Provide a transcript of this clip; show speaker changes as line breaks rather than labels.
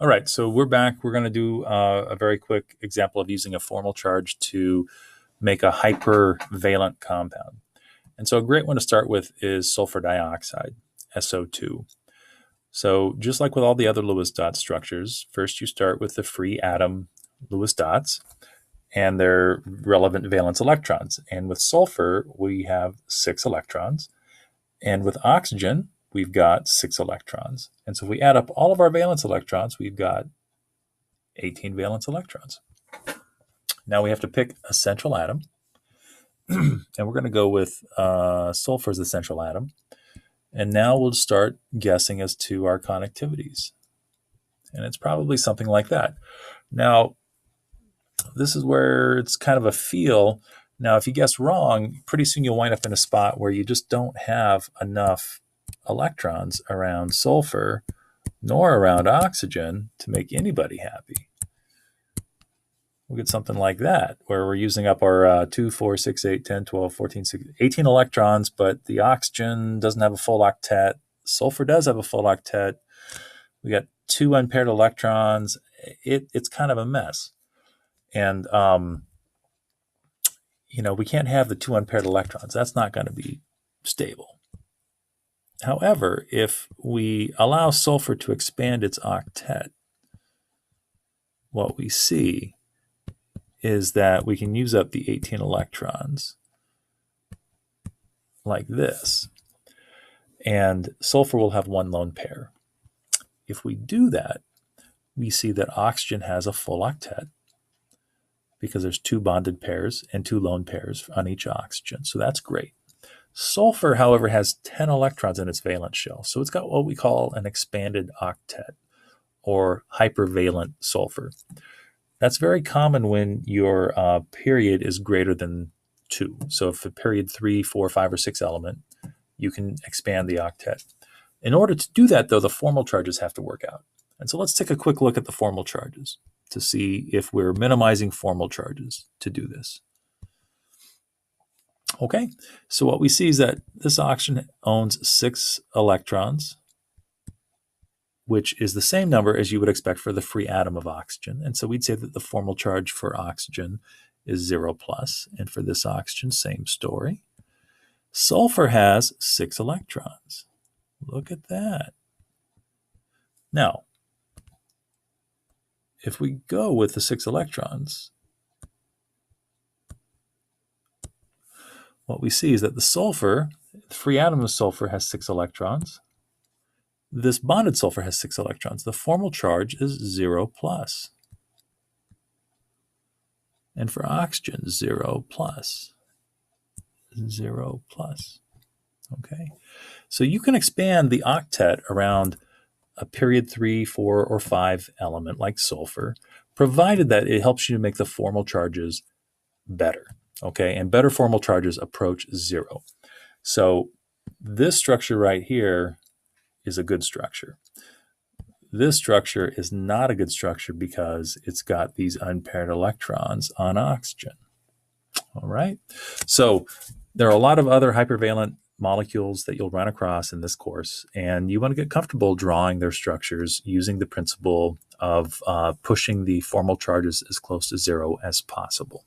All right, so we're back. We're going to do a very quick example of using a formal charge to make a hypervalent compound. And so a great one to start with is sulfur dioxide, SO2. So just like with all the other Lewis dot structures, first you start with the free atom Lewis dots and their relevant valence electrons. And with sulfur, we have 6 electrons. And with oxygen, we've got 6 electrons. And so if we add up all of our valence electrons, we've got 18 valence electrons. Now we have to pick a central atom. And we're going to go with sulfur as the central atom. And now we'll start guessing as to our connectivities. And it's probably something like that. Now, this is where it's kind of a feel. Now, if you guess wrong, pretty soon you'll wind up in a spot where you just don't have enough electrons around sulfur nor around oxygen to make anybody happy. We'll get something like that, where we're using up our 2, 4, 6, 8, 10, 12, 14, 16, 18 electrons, but the oxygen doesn't have a full octet. Sulfur does have a full octet. We got 2 unpaired electrons. It's kind of a mess. And, we can't have the 2 unpaired electrons. That's not going to be stable. However, if we allow sulfur to expand its octet, what we see is that we can use up the 18 electrons like this. And sulfur will have 1 lone pair. If we do that, we see that oxygen has a full octet because there's 2 bonded pairs and 2 lone pairs on each oxygen. So that's great. Sulfur, however, has 10 electrons in its valence shell. So it's got what we call an expanded octet or hypervalent sulfur. That's very common when your period is greater than 2. So if a period 3, 4, 5, or 6 element, you can expand the octet. In order to do that, though, the formal charges have to work out. And so let's take a quick look at the formal charges to see if we're minimizing formal charges to do this. Okay, so what we see is that this oxygen owns 6 electrons, which is the same number as you would expect for the free atom of oxygen. And so we'd say that the formal charge for oxygen is 0 plus, and for this oxygen, same story. Sulfur has 6 electrons. Look at that. Now, if we go with the 6 electrons, what we see is that the sulfur, the free atom of sulfur has 6 electrons. This bonded sulfur has 6 electrons. The formal charge is 0 plus. And for oxygen, 0 plus. 0 plus. Okay. So you can expand the octet around a period 3, 4, or 5 element like sulfur, provided that it helps you to make the formal charges better. Okay. And better formal charges approach 0. So this structure right here is a good structure. This structure is not a good structure because it's got these unpaired electrons on oxygen. All right. So there are a lot of other hypervalent molecules that you'll run across in this course, and you want to get comfortable drawing their structures using the principle of pushing the formal charges as close to 0 as possible.